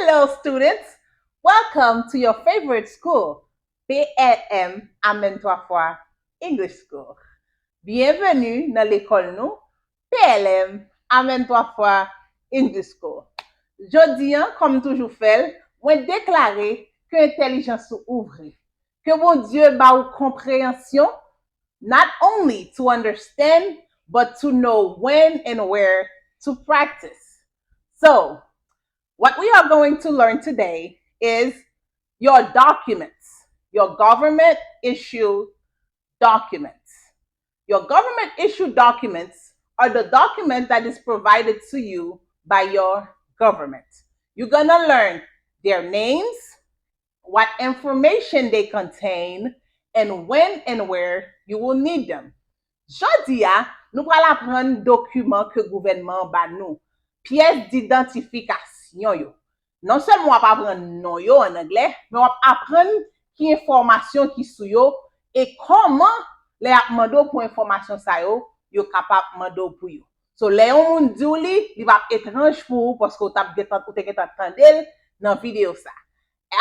Hello, students. Welcome to your favorite school, PLM Amène Fois English School. Bienvenue dans l'école nous, PLM Amène Fois English School. Jodi, comme toujours fait, moi déclarer que l'intelligence ouvre, que mon Dieu ba ou compréhension, not only to understand, but to know when and where to practice. So, what we are going to learn today is your documents, your government issued documents. Your government issued documents are the document that is provided to you by your government. You're going to learn their names, what information they contain, and when and where you will need them. Jodi a, nou pral apprendre document que gouvernement ba nou, pièce d'identification yo. Non seulement on va apprendre non yo en anglais, mais on va apprendre qui information qui sou yo et comment les ap mando pour information sa yo capable mando pour yo. So les on moun di ou li va étrange pour ou parce que ou tap getan ou te getan tendel dans vidéo ça.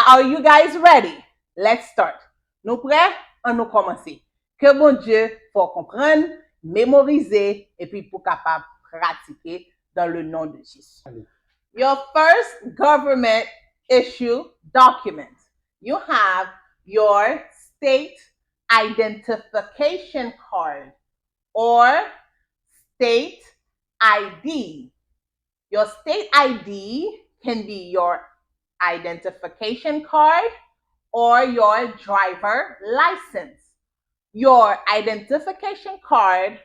Are you guys ready? Let's start. Nou prêt? On nous commencer. Que bon Dieu pour comprendre, mémoriser et puis pour capable pratiquer dans le nom de Jésus. Your first government issue document. You have your state identification card or state ID. Your state ID can be your identification card or your driver license. Your identification card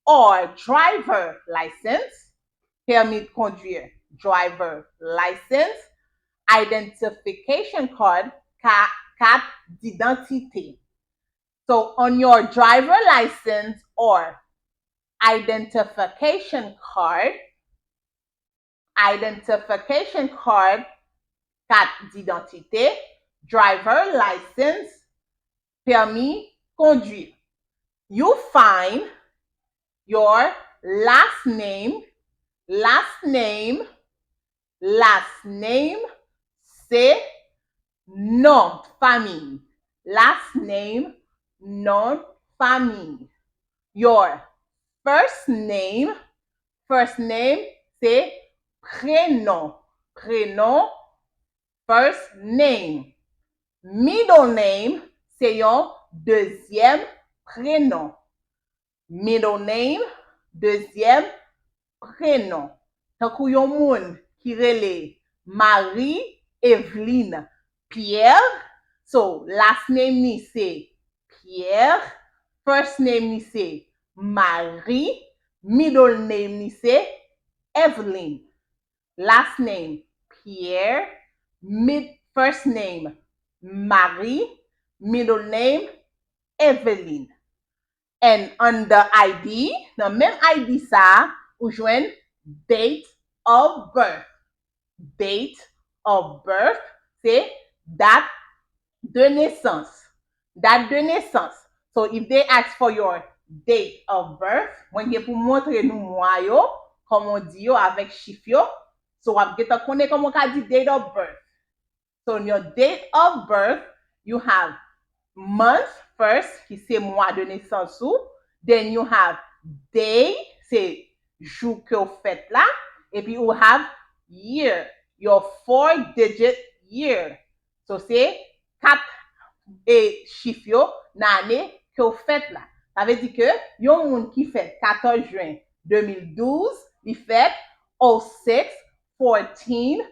or driver license, permis de conduire, driver license, identification card, carte d'identité. So on your driver license or identification card, carte d'identité, driver license, permis conduire. You find your last name, c'est nom famille. Last name, nom famille. Your first name, c'est prénom. First name. Middle name, c'est yon deuxième prénom. Middle name, deuxième prénom. Tant kou yon moun ki rele Marie Eveline Pierre. So, last name ni c'est Pierre. First name ni c'est Marie. Middle name ni c'est Eveline. Last name Pierre. First name Marie. Middle name Eveline. And on the ID, the même ID ça, ou jwen date of birth. Date of birth, c'est date de naissance. Date de naissance. So if they ask for your date of birth, when you pou montre nou mwa yo, comme on dit yo avec chiffre yo, so wap geta konnen comment ka di date of birth. So in your date of birth, you have month first, qui c'est mois de naissance ou. Then you have day, c'est jour que vous faites là. Et puis you have year, your 4-digit year. So c'est 4 et chiffres dans l'année que vous faites là. Ça veut dire que yon moun qui fait 14 juin 2012, il fait 06, 14,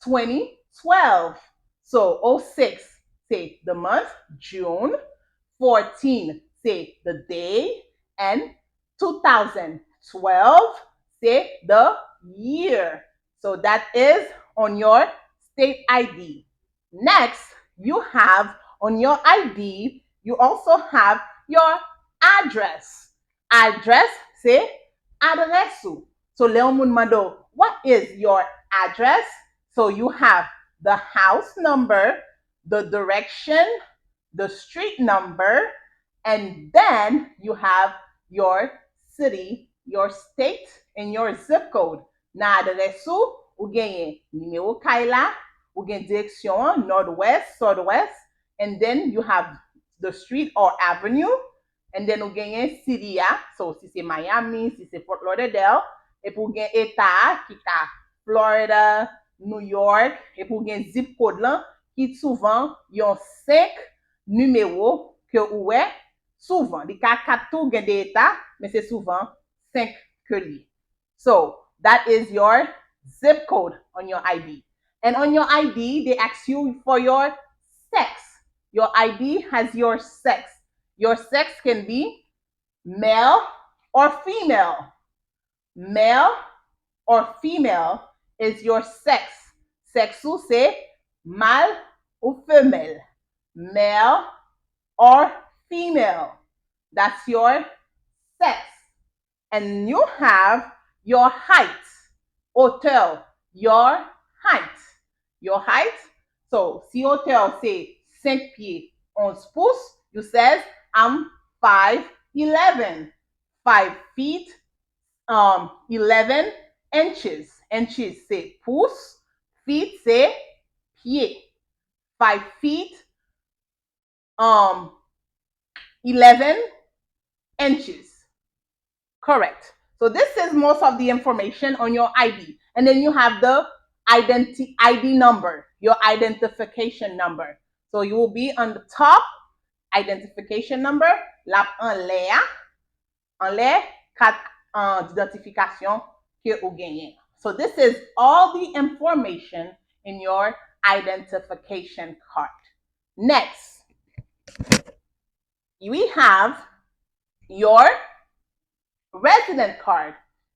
2012. So 06, c'est the month, June. 14, c'est the day. And 2012, c'est the year. So that is on your state ID. Next, you have on your ID, you also have your address. Address, c'est adresse. So, Leon Mando, what is your address? So, you have the house number, the direction, the street number, and then you have your city, your state, and your zip code. Na adresse ou genye numéro kaila, ou gen direction, nord-west, southwest, and then you have the street or avenue, and then ou genyen city ya, so si c'est Miami, si c'est Fort Lauderdale, et pou gen État ki ka Florida, New York, et pou gen zip code lan, ki souvan yon 5 numéro que ouè, souvent, li ka 4 tou gen de État, mais c'est souvent 5 que li. So, that is your zip code on your ID. And on your ID, they ask you for your sex. Your ID has your sex. Your sex can be male or female. Male or female is your sex. Sex ou c'est mâle ou femelle. Male or female. That's your sex. And you have your height. Hauteur. Your height. Your height. So, si hauteur c'est 5 pieds 11 pouces, you says I'm 5'11". 5 feet 11 inches. Inches c'est pouces. Feet c'est pieds. 5 feet 11 inches. Correct. So this is most of the information on your ID. And then you have the ID number, your identification number. So you will be on the top, identification number, la Anglè, Anglè, 4 d'identification que ou genyen. So this is all the information in your identification card. Next, we have your resident card.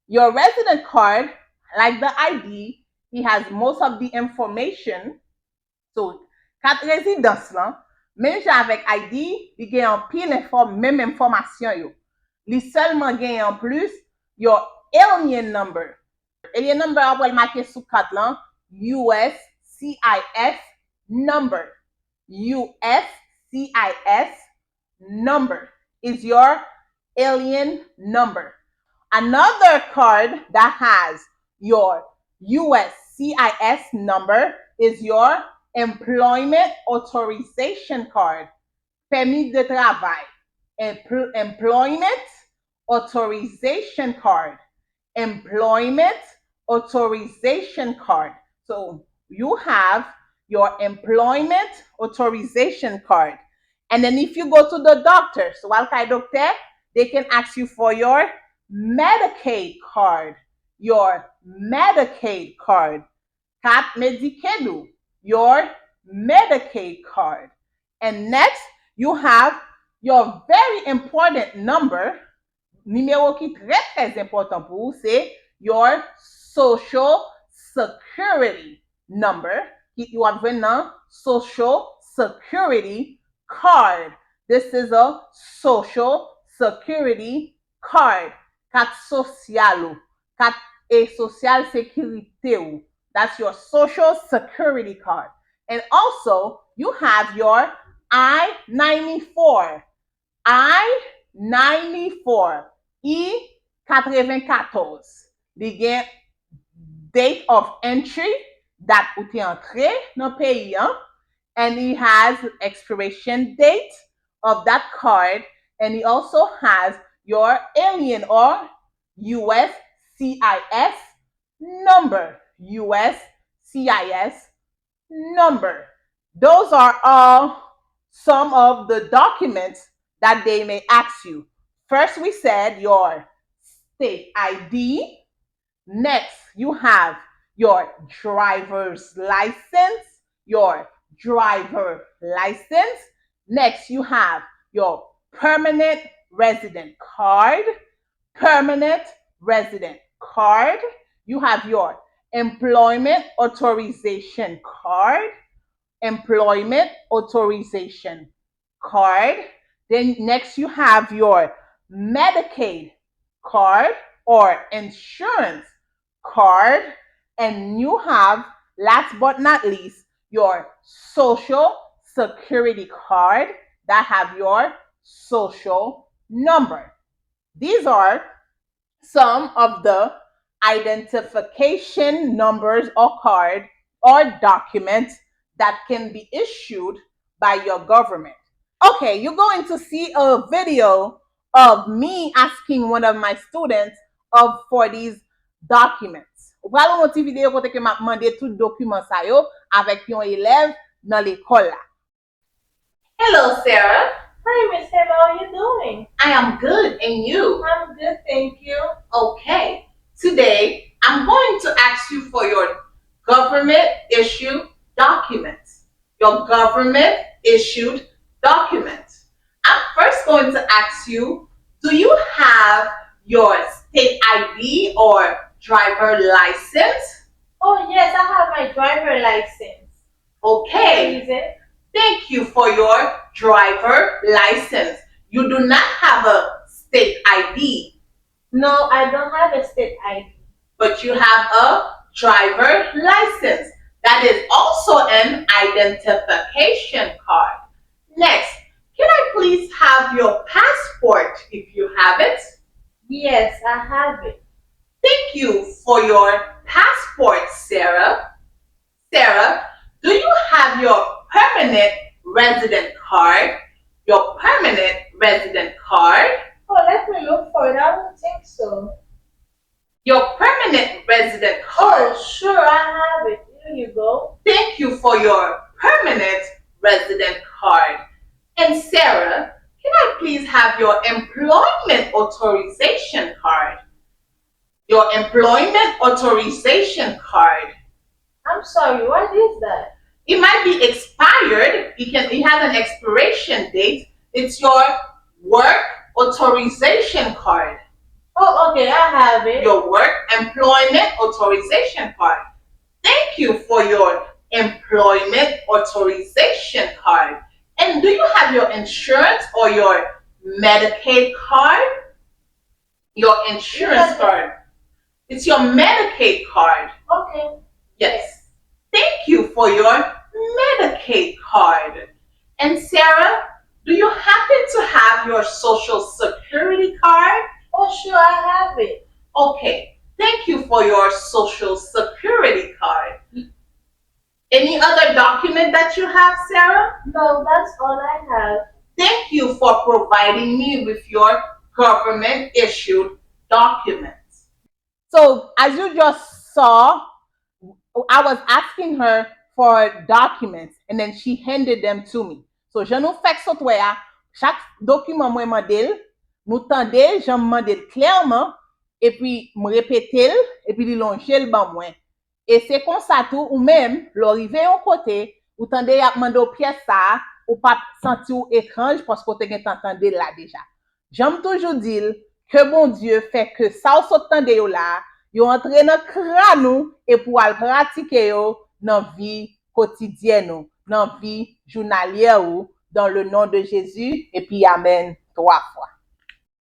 Your resident card, like the ID, it has most of the information. So, kat rezidans lan, men jan avèk ID, li gen an pil mèm informasyon yo. Li selman gen an plus your alien number. Alien number apwèl make sou kat lan, USCIS number. USCIS number is your alien number. Another card that has your USCIS number is your employment authorization card. Permis de travail. Employment authorization card. Employment authorization card. So you have your employment authorization card. And then if you go to the doctor, so walkay doctor, they can ask you for your Medicaid card. Your Medicaid card. Kat Medikedu, your Medicaid card. And next, you have your very important number, numéro qui très important pour vous, c'est your Social Security number. You have a Social Security card. This is a Social Security card. Kat social, kat social security. That's your Social Security card. And also, you have your I-94. I-94. I-94. Li gen date of entry, dat ou te entre nan peyi an, and he has expiration date of that card, and he also has your alien or USCIS number. USCIS number. Those are all some of the documents that they may ask you. First, we said your state ID. Next, you have your driver's license. Your driver license. Next, you have your permanent resident card. Permanent resident card. You have your employment authorization card. Employment authorization card. Then next you have your Medicaid card or insurance card. And you have, last but not least, your Social Security card that have your social number. These are some of the identification numbers or card or document that can be issued by your government. Okay, you're going to see a video of me asking one of my students for these documents. Ou pral yon ti video kote ke m'a demandé tout document sa yo avec yon élève dans l'école là. Hello, Sarah. Hi, Miss Emma. How are you doing? I am good, and you? I'm good, thank you. Okay. Today, I'm going to ask you for your government issued documents. Your government issued documents. I'm first going to ask you, do you have your state ID or driver license? Oh, yes, I have my driver license. Okay. Is it? Thank you for your driver license. You do not have a state ID. No, I don't have a state ID. But you have a driver license. That is also an identification card. Next, can I please have your passport if you have it? Yes, I have it. Thank you for your passport, Sarah. Sarah, do you have your permanent resident card? Your permanent resident card? Oh, let me look for it. I don't think so. Your permanent resident card. Oh, sure, I have it. Here you go. Thank you for your permanent resident card. And Sarah, can I please have your employment authorization card? Your employment authorization card. I'm sorry, what is that? It might be expired. It has an expiration date. It's your work authorization card. Oh, okay, I have it. Your work employment authorization card. Thank you for your employment authorization card. And do you have your insurance or your Medicaid card? Your insurance card. It's your Medicaid card. Okay. Yes. Thank you for your Medicaid card. And Sarah, do you happen to have your Social Security card? Oh, sure, I have it. Okay. Thank you for your Social Security card. Any other document that you have, Sarah? No, that's all I have. Thank you for providing me with your government issued documents. So, as you just saw, I was asking her for documents and then she handed them to me. So, je nou fek sot wè ya, chak document mwen mandel, nou tande, jan mandel clairement, et puis m repetel, et puis li lonjel ban mwen. Et c'est kon sa tou, ou même, lò rive yon kote, ou tande yak mando pièce sa, ou pas senti ou étrange parce que tu entendé là déjà. J'aime toujours dire que bon Dieu fait que ça ou s'entende yo là, yo entre dans crâne et pour le pratiquer yo dans vie quotidienne, dans vie journalière ou dans le nom de Jésus et puis amen 3 fois.